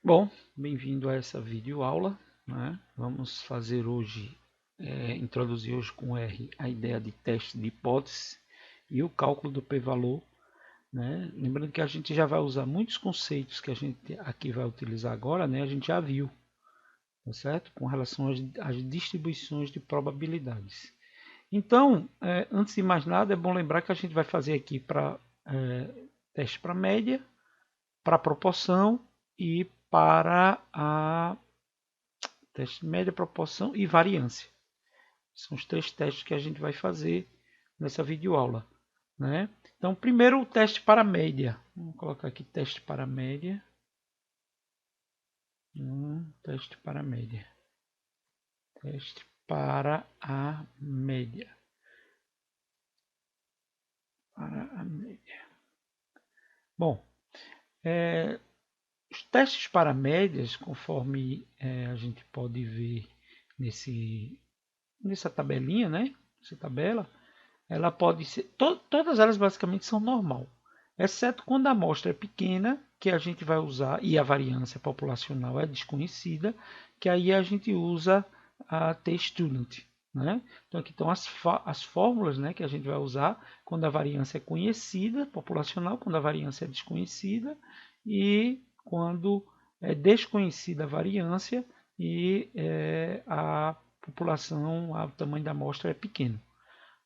Bom, bem-vindo a essa videoaula, né? Vamos fazer hoje, introduzir hoje com R a ideia de teste de hipótese e o cálculo do p-valor, né? Lembrando que a gente já vai usar muitos conceitos que a gente aqui vai utilizar agora, né? A gente já viu, tá certo? Com relação às distribuições de probabilidades. Então, antes de mais nada, é bom lembrar que a gente vai fazer aqui para teste para média, para proporção e para a teste de média, proporção e variância. São os três testes que a gente vai fazer nessa videoaula, né? Então, primeiro o teste para média. Vamos colocar aqui teste para média. Teste para média. Teste para a média. Para a média. Bom, os testes para médias, conforme a gente pode ver nessa tabelinha, né? Essa tabela, ela pode ser. Todas elas basicamente são normal, exceto quando a amostra é pequena, que a gente vai usar, e a variância populacional é desconhecida, que aí a gente usa a t-student. Né? Então aqui estão as fórmulas, né, que a gente vai usar quando a variância é conhecida, populacional, quando a variância é desconhecida, e quando é desconhecida a variância e a população, o tamanho da amostra é pequeno.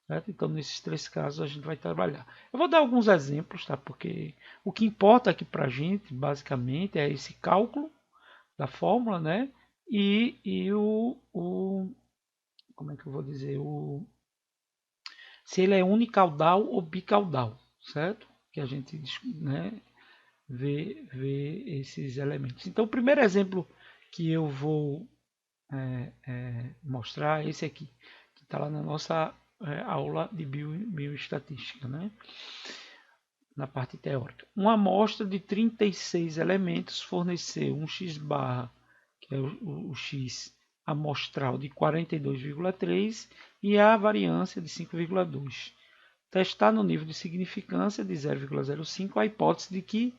Certo? Então, nesses três casos, a gente vai trabalhar. Eu vou dar alguns exemplos, tá? Porque o que importa aqui para a gente, basicamente, é esse cálculo da fórmula, né? E como é que eu vou dizer? Se ele é unicaudal ou bicaudal, certo? Que a gente, né, vê esses elementos. Então, o primeiro exemplo que eu vou mostrar é esse aqui, que está lá na nossa aula de bioestatística, né? Na parte teórica. Uma amostra de 36 elementos forneceu um x-barra, que é o x amostral de 42,3 e a variância de 5,2. Testar no nível de significância de 0,05 a hipótese de que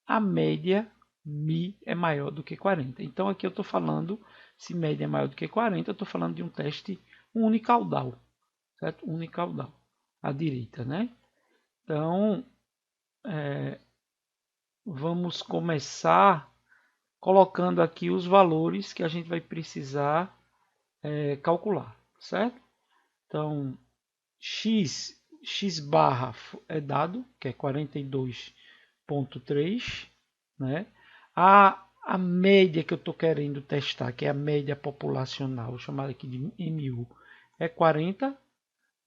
a média mi é maior do que 40. Então aqui eu estou falando, se média é maior do que 40, eu estou falando de um teste unicaudal, certo? Unicaudal, à direita, né? Então, vamos começar colocando aqui os valores que a gente vai precisar calcular, certo? Então, x barra é dado, que é 42,3, né? A média que eu estou querendo testar, que é a média populacional, chamada aqui de MU, é 40,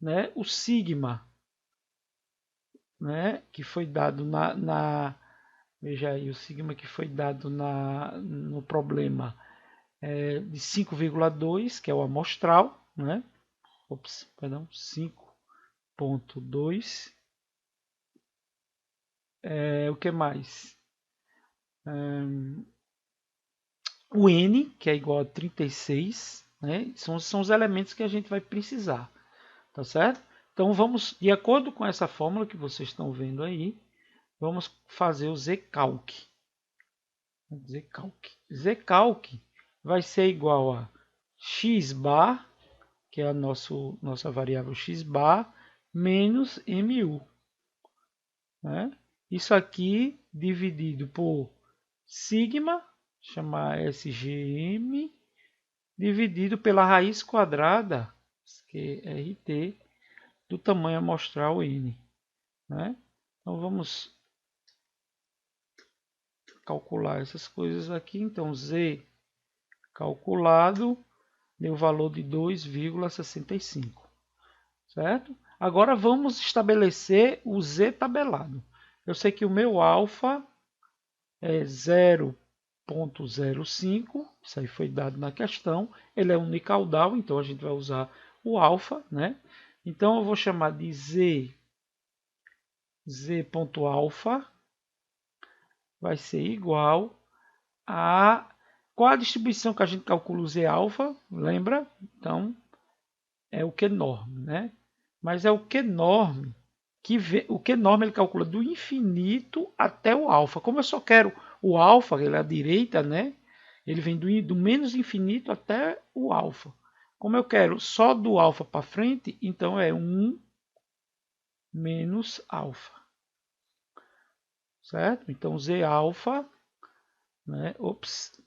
né? O sigma, né, que foi dado veja aí, o sigma que foi dado no problema é de 5,2, que é o amostral, né? Ops, perdão, 5,2. O que mais? O N, que é igual a 36, né? São os elementos que a gente vai precisar, tá certo? Então vamos, de acordo com essa fórmula que vocês estão vendo aí, vamos fazer o Zcalc. Zcalc vai ser igual a x bar, que é a nossa variável x bar, menos mu. Né? Isso aqui dividido por sigma, chamar SGM, dividido pela raiz quadrada, que é RT, do tamanho amostral N. Né? Então vamos calcular essas coisas aqui. Então Z calculado deu o valor de 2,65. Certo? Agora vamos estabelecer o Z tabelado. Eu sei que o meu alfa é 0,05, isso aí foi dado na questão. Ele é unicaudal, então a gente vai usar o alfa, né? Então eu vou chamar de z.alfa vai ser igual a... Qual a distribuição que a gente calcula o z alfa? Lembra? Então é o Q-norm, né? Mas é o Q-norm o Q-norm ele calcula do infinito até o alfa. Como eu só quero O alfa, ele é à direita, né? Ele vem do menos infinito até o alfa. Como eu quero só do alfa para frente, então é 1 menos alfa. Certo? Então Z alfa, né? Ops,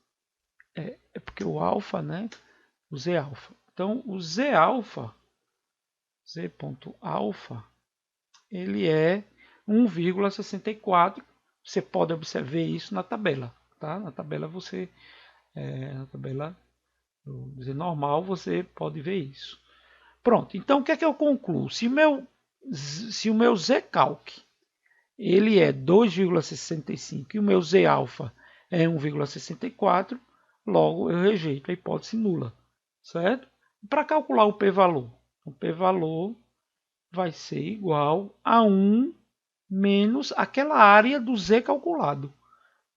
é porque o alfa, né? O Z alfa. Então o Z alfa, Z.alfa, ele é 1,64. Você pode observar isso na tabela, tá? Na tabela você, na tabela Z normal, você pode ver isso. Pronto. Então o que é que eu concluo? Se o meu Zcalc ele é 2,65 e o meu Z alfa é 1,64, logo eu rejeito a hipótese nula, certo? Para calcular o p-valor, o p-valor vai ser igual a 1 menos aquela área do Z calculado.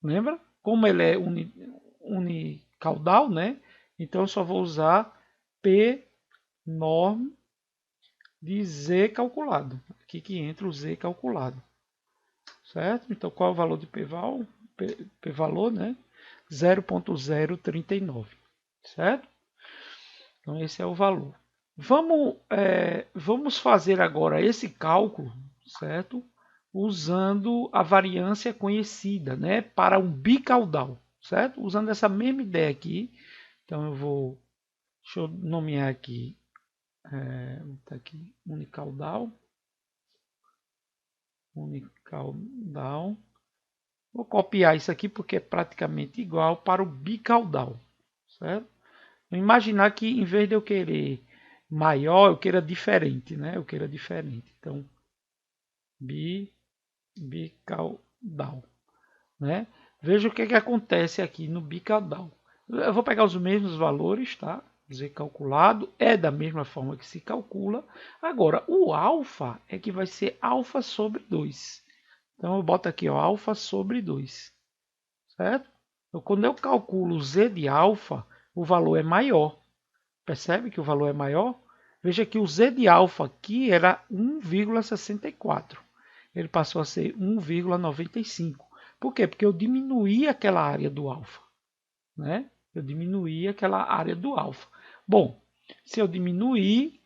Lembra? Como ele é unicaudal, né? Então eu só vou usar P norm de Z calculado. Aqui que entra o Z calculado. Certo? Então qual é o valor de p-valor, né? 0,039. Certo? Então esse é o valor. Vamos fazer agora esse cálculo, certo? Usando a variância conhecida, né? Para um bicaudal, certo? Usando essa mesma ideia aqui. Então deixa eu nomear aqui, tá aqui unicaudal. Vou copiar isso aqui porque é praticamente igual para o bicaudal, certo? Imaginar que em vez de eu querer maior, eu queira diferente, né? Eu queira diferente. Então, bicaudal, né? Veja o que acontece aqui no bicaudal. Eu vou pegar os mesmos valores, tá? Z calculado é da mesma forma que se calcula. Agora, o alfa é que vai ser alfa sobre 2. Então, eu boto aqui, ó, alfa sobre 2, certo? Então, quando eu calculo Z de alfa, o valor é maior. Percebe que o valor é maior? Veja que o Z de alfa aqui era 1,64. Ele passou a ser 1,95. Por quê? Porque eu diminuí aquela área do alfa, né? Eu diminuí aquela área do alfa. Bom, se eu diminuir,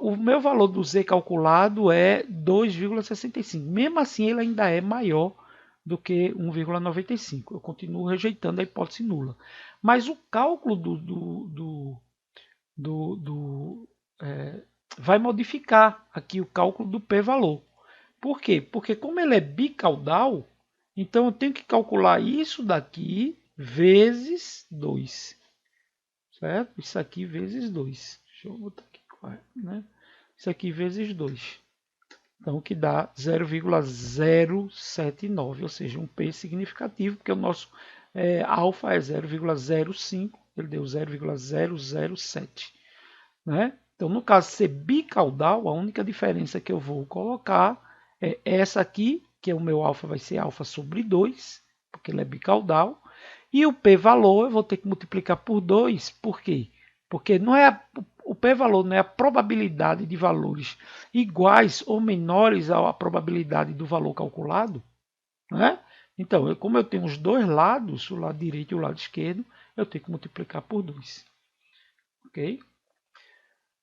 o meu valor do Z calculado é 2,65. Mesmo assim, ele ainda é maior do que 1,95. Eu continuo rejeitando a hipótese nula. Mas o cálculo vai modificar aqui o cálculo do p-valor. Por quê? Porque como ele é bicaudal, então eu tenho que calcular isso daqui vezes 2. Certo? Isso aqui vezes 2. Deixa eu botar aqui, né? Isso aqui vezes 2. Então, o que dá 0,079, ou seja, um P significativo, porque o nosso alfa é 0,05, ele deu 0,007. Né? Então, no caso de ser bicaudal, a única diferença que eu vou colocar é essa aqui, que o meu alfa vai ser alfa sobre 2, porque ele é bicaudal. E o p-valor eu vou ter que multiplicar por 2. Por quê? Porque o p-valor não é a probabilidade de valores iguais ou menores à probabilidade do valor calculado. Né? Então, como eu tenho os dois lados, o lado direito e o lado esquerdo, eu tenho que multiplicar por 2. Ok?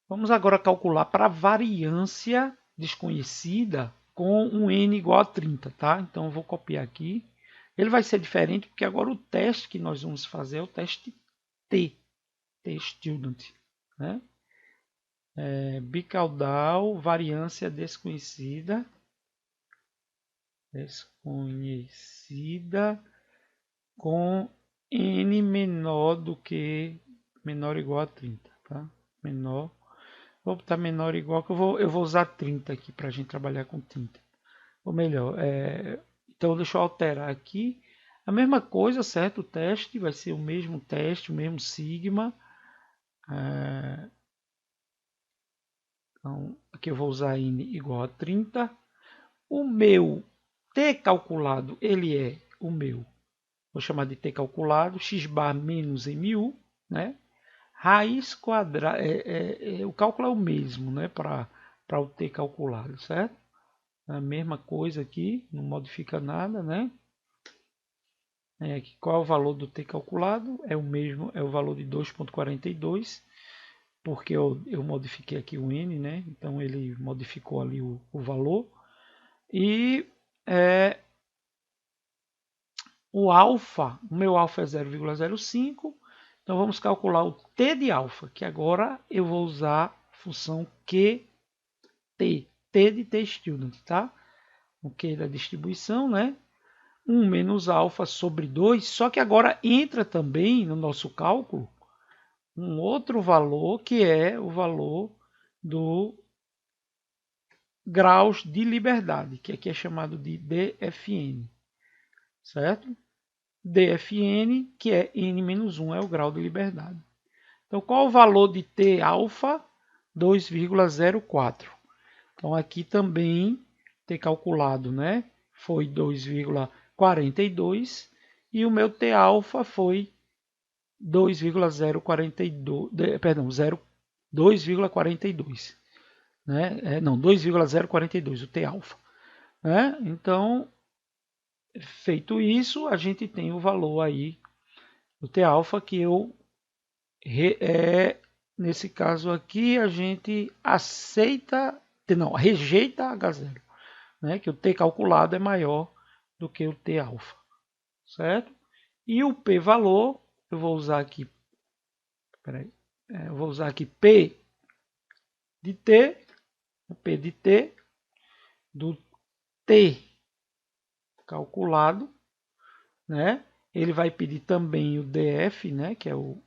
Vamos agora calcular para a variância desconhecida com um n igual a 30. Tá? Então, eu vou copiar aqui. Ele vai ser diferente porque agora o teste que nós vamos fazer é o teste T student. Né? Bicaudal, variância desconhecida. Desconhecida com n menor ou igual a 30. Tá? Vou botar menor ou igual, que eu vou usar 30 aqui para a gente trabalhar com 30. Ou melhor, então deixa eu alterar aqui. A mesma coisa, certo? O teste vai ser o mesmo teste, o mesmo sigma. Então, aqui eu vou usar n igual a 30. O meu t calculado, ele é o meu, vou chamar de t calculado, x bar menos mu, né? Raiz quadrada, o cálculo é o mesmo, né? Para o t calculado, certo? A mesma coisa aqui, não modifica nada, né? Aqui, qual é o valor do t calculado? É o mesmo, é o valor de 2,42, porque eu modifiquei aqui o n, né? Então ele modificou ali o valor. E o alfa, o meu alfa é 0,05. Então vamos calcular o t de alfa, que agora eu vou usar a função QT, t de t-student, tá? O Q da distribuição, né? 1 menos alfa sobre 2, só que agora entra também no nosso cálculo um outro valor, que é o valor do graus de liberdade, que aqui é chamado de DFN, certo? DFN, que é n-1, é o grau de liberdade. Então, qual o valor de T alfa? 2,04. Então, aqui também ter calculado, né? Foi 2,42 e o meu T alfa foi 2,042, perdão, 2,42, né? Não, 2,042 o T alfa, né? Então, feito isso, a gente tem o valor aí do T alfa que eu nesse caso aqui a gente aceita, não, rejeita H0, né? Que o T calculado é maior do que o T alfa, certo? E o P valor, eu vou usar aqui, eu vou usar aqui P de T, o P de T do T calculado, né? Ele vai pedir também o DF, né? Que é o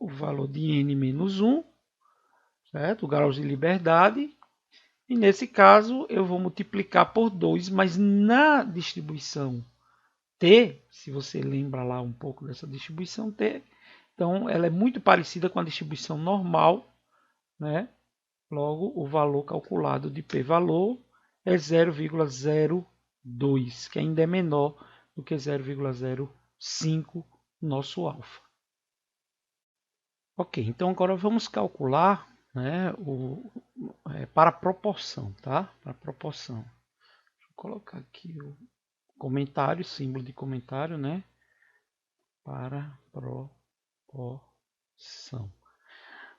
valor de n menos 1, certo? O grau de liberdade. E nesse caso eu vou multiplicar por 2, mas na distribuição T, se você lembra lá um pouco dessa distribuição T, então ela é muito parecida com a distribuição normal, né? Logo, o valor calculado de p-valor é 0,02, que ainda é menor do que 0,05 nosso alfa. Ok, então agora vamos calcular, né, para a proporção, tá? Para a proporção. Deixa eu colocar aqui o comentário, símbolo de comentário, né? Para proporção.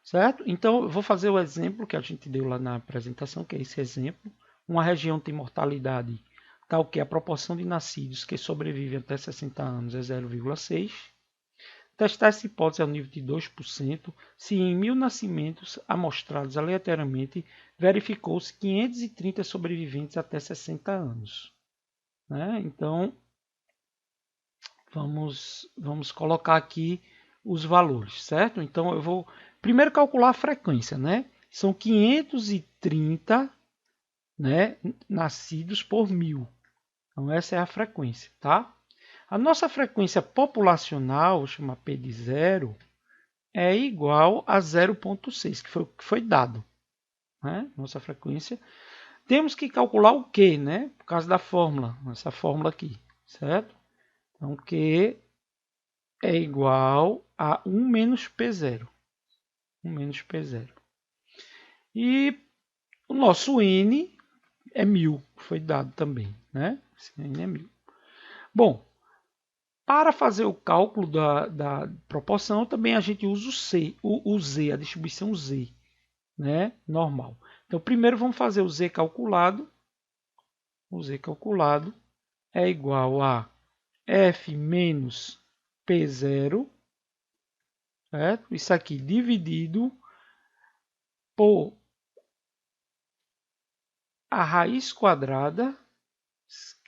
Certo? Então, eu vou fazer o exemplo que a gente deu lá na apresentação, que é esse exemplo. Uma região tem mortalidade tal que a proporção de nascidos que sobrevivem até 60 anos é 0,6. Testar essa hipótese ao nível de 2% se em 1.000 nascimentos amostrados aleatoriamente verificou-se 530 sobreviventes até 60 anos. Né? Então, vamos colocar aqui os valores, certo? Então, eu vou primeiro calcular a frequência, né? São 530, né, nascidos por 1.000. Então, essa é a frequência, tá? A nossa frequência populacional, vou chamar P de 0, é igual a 0,6, que foi dado. Né? Nossa frequência. Temos que calcular o Q, né? Por causa da fórmula, essa fórmula aqui, certo? Então, Q é igual a 1 menos P0. 1 menos P0. E o nosso N é 1.000, foi dado também, né? Esse N é 1.000. Bom, para fazer o cálculo da proporção, também a gente usa o Z, a distribuição Z, né? Normal. Então, primeiro vamos fazer o Z calculado. O Z calculado é igual a F menos P0, certo? Isso aqui dividido por a raiz quadrada,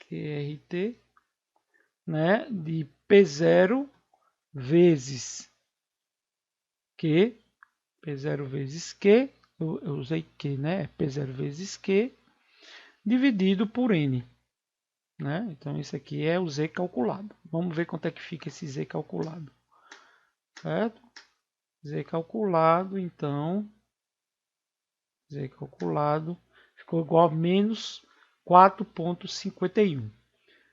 QRT, né, de P0 vezes Q, P0 vezes Q, eu usei Q, né? P0 vezes Q, dividido por N. Né? Então, isso aqui é o Z calculado. Vamos ver quanto é que fica esse Z calculado. Certo? Z calculado, então, Z calculado ficou igual a menos 4,51.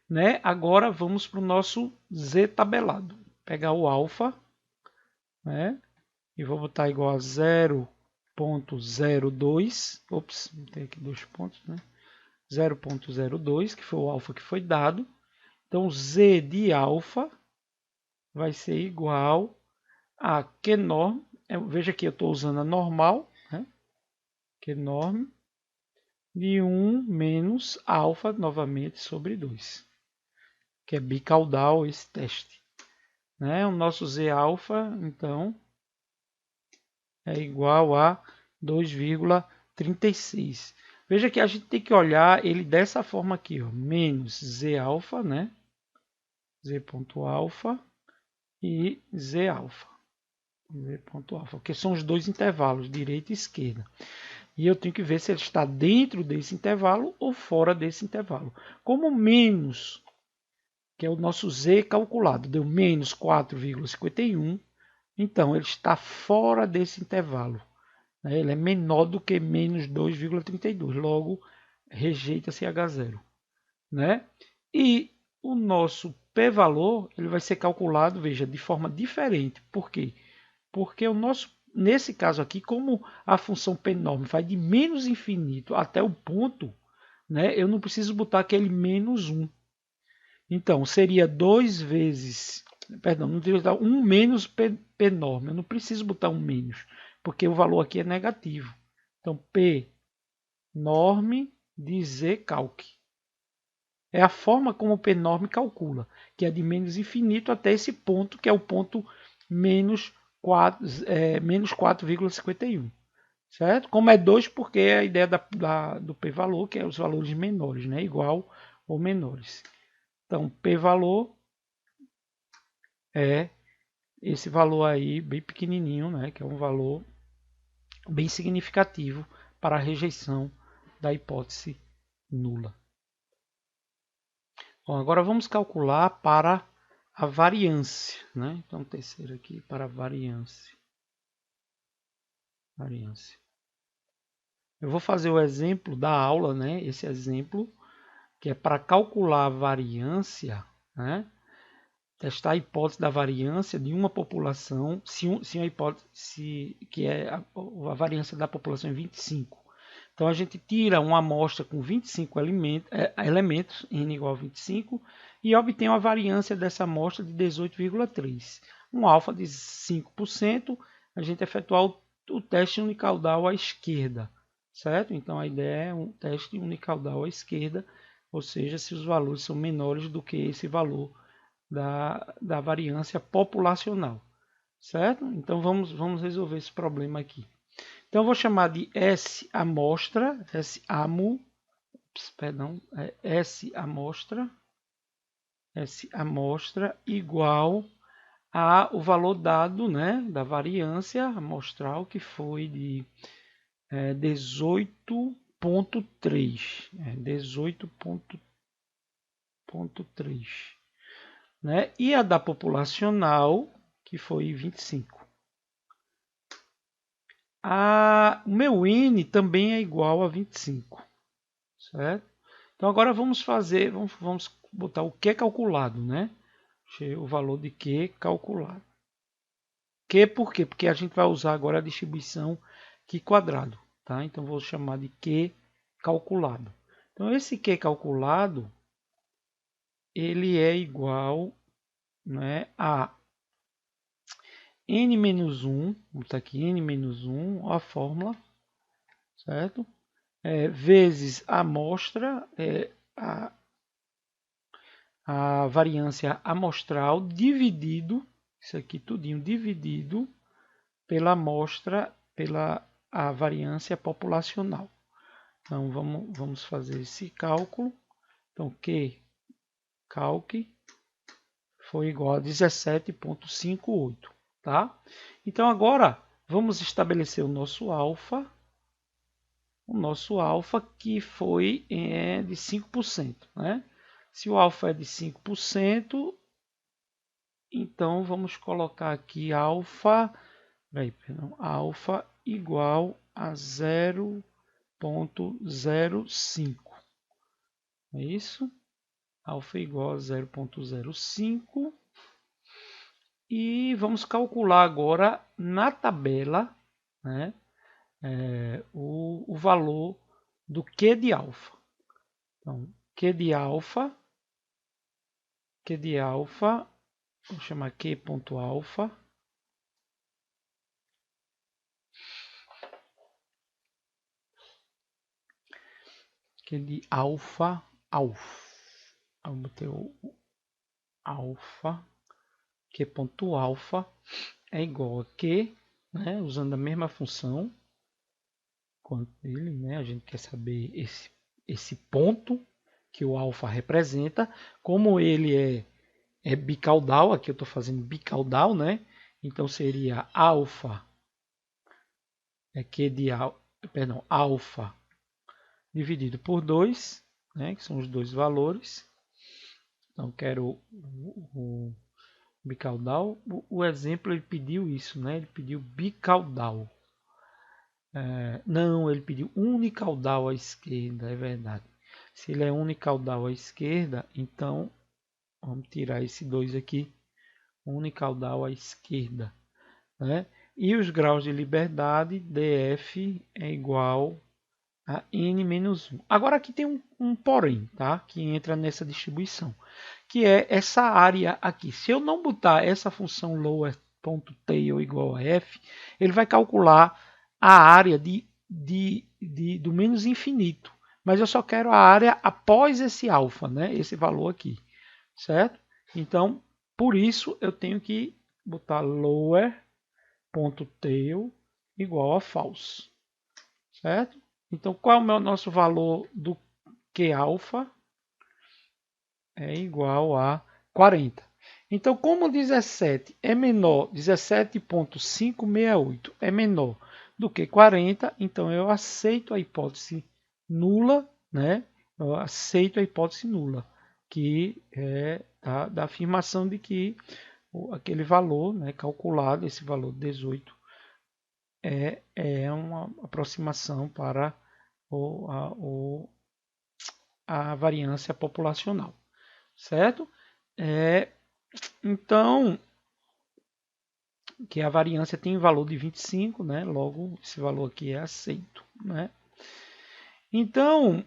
Né? Agora vamos para o nosso Z tabelado. Pegar o alfa, né? E vou botar igual a 0,02. Ops, tem aqui 2 pontos, né? 0,02, que foi o alfa que foi dado. Então, z de alfa vai ser igual a Qnorm. Veja que eu estou usando a normal, né? Qnorm de 1 menos alfa novamente sobre 2, que é bicaudal esse teste. Né? O nosso z alfa, então, é igual a 2,36. Veja que a gente tem que olhar ele dessa forma aqui, ó, menos z alfa, né? Z ponto alfa e z alfa. Z ponto alfa, que são os dois intervalos, direita e esquerda. E eu tenho que ver se ele está dentro desse intervalo ou fora desse intervalo. Como menos, que é o nosso z calculado, deu menos 4,51, então ele está fora desse intervalo. Ele é menor do que menos 2,32, logo rejeita-se H0. Né? E o nosso p-valor ele vai ser calculado, veja, de forma diferente. Por quê? Porque o nosso, nesse caso aqui, como a função p-norm vai de menos infinito até o ponto, né, eu não preciso botar aquele menos 1. Então, seria 2 vezes, perdão, não teria que botar 1 menos p-norm. Eu não preciso botar 1 menos, porque o valor aqui é negativo. Então, p-norm de z-calc. É a forma como o p-norm calcula, que é de menos infinito até esse ponto, que é o ponto menos 4,51. Certo? Como é 2, porque é a ideia do p-valor, que é os valores menores, né? Igual ou menores. Então, p-valor é esse valor aí, bem pequenininho, né? Que é um valor bem significativo para a rejeição da hipótese nula. Bom, agora vamos calcular para a variância. Né? Então, terceiro aqui para a variância. Eu vou fazer o exemplo da aula, né? Esse exemplo, que é para calcular a variância, né? Testar a hipótese da variância de uma população, se a hipótese que é a variância da população é 25. Então a gente tira uma amostra com 25 elementos, n igual a 25, e obtém uma variância dessa amostra de 18,3. Um alfa de 5%, a gente efetuar o teste unicaudal à esquerda, certo? Então a ideia é um teste unicaudal à esquerda, ou seja, se os valores são menores do que esse valor da variância populacional, certo? Então vamos resolver esse problema aqui. Então eu vou chamar de S amostra, S amostra igual a o valor dado, né, da variância amostral, que foi de 18,3. 18,3. Né? E a da populacional, que foi 25. O meu N também é igual a 25. Certo? Então agora vamos botar o Q calculado, né? O valor de Q calculado. Q por quê? Porque a gente vai usar agora a distribuição Q quadrado. Tá? Então vou chamar de Q calculado. Então esse Q calculado, ele é igual, né, a n-1, vou botar aqui n-1, a fórmula, certo? Vezes a amostra, a variância amostral, dividido, isso aqui tudinho dividido pela amostra, pela a variância populacional. Então vamos fazer esse cálculo. Então Q calc foi igual a 17,58. Tá? Então agora vamos estabelecer o nosso alfa. O nosso alfa que foi de 5%. Né? Se o alfa é de 5%, então vamos colocar aqui alfa igual a 0,05. É isso? Alfa igual a 0,05. E vamos calcular agora na tabela, né, o valor do Q de alfa. Então, Q de alfa, vou chamar Q.alfa, Q de alfa, eu botei o alfa, Q.alfa é igual a Q, né, usando a mesma função quanto ele, né, a gente quer saber esse ponto que o alfa representa, como ele é bicaudal, aqui eu estou fazendo bicaudal, né, então seria alfa, Q de alfa dividido por 2, né, que são os dois valores. Então, quero o bicaudal. O exemplo ele pediu isso, né? Ele pediu bicaudal. Não, ele pediu unicaudal à esquerda, é verdade. Se ele é unicaudal à esquerda, então vamos tirar esse 2 aqui. Unicaudal à esquerda, né? E os graus de liberdade, df é igual a n-1. Agora aqui tem um porém, tá? Que entra nessa distribuição, que é essa área aqui. Se eu não botar essa função lower.tail igual a f, ele vai calcular a área do menos infinito. Mas eu só quero a área após esse alfa, né? Esse valor aqui, certo? Então, por isso eu tenho que botar lower.tail igual a false, certo? Então, qual é o nosso valor do Q alfa? É igual a 40. Então, como 17 é menor, 17,568 é menor do que 40, então eu aceito a hipótese nula, né? Eu aceito a hipótese nula, que é da afirmação de que aquele valor, né, calculado, esse valor 18, é uma aproximação para a variância populacional, certo? Então, que a variância tem valor de 25, né? Logo, esse valor aqui é aceito, né? Então,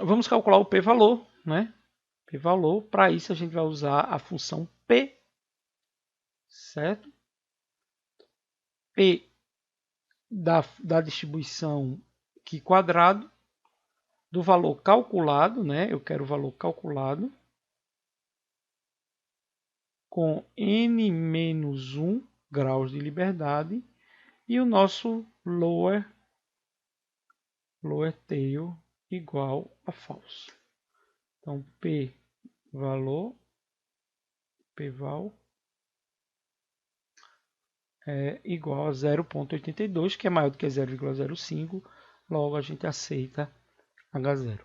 vamos calcular o p-valor, né? P-valor, para isso a gente vai usar a função p, certo? P da distribuição Q quadrado, do valor calculado, né? Eu quero o valor calculado, com n-1 graus de liberdade, e o nosso lower tail igual a false. Então, p-val é igual a 0,82, que é maior do que 0,05, logo a gente aceita H0,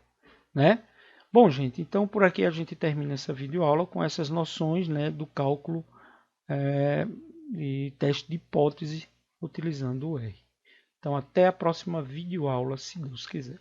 né? Bom, gente, então por aqui a gente termina essa videoaula com essas noções, né, do cálculo e teste de hipótese utilizando o R. Então, até a próxima videoaula, se Deus quiser.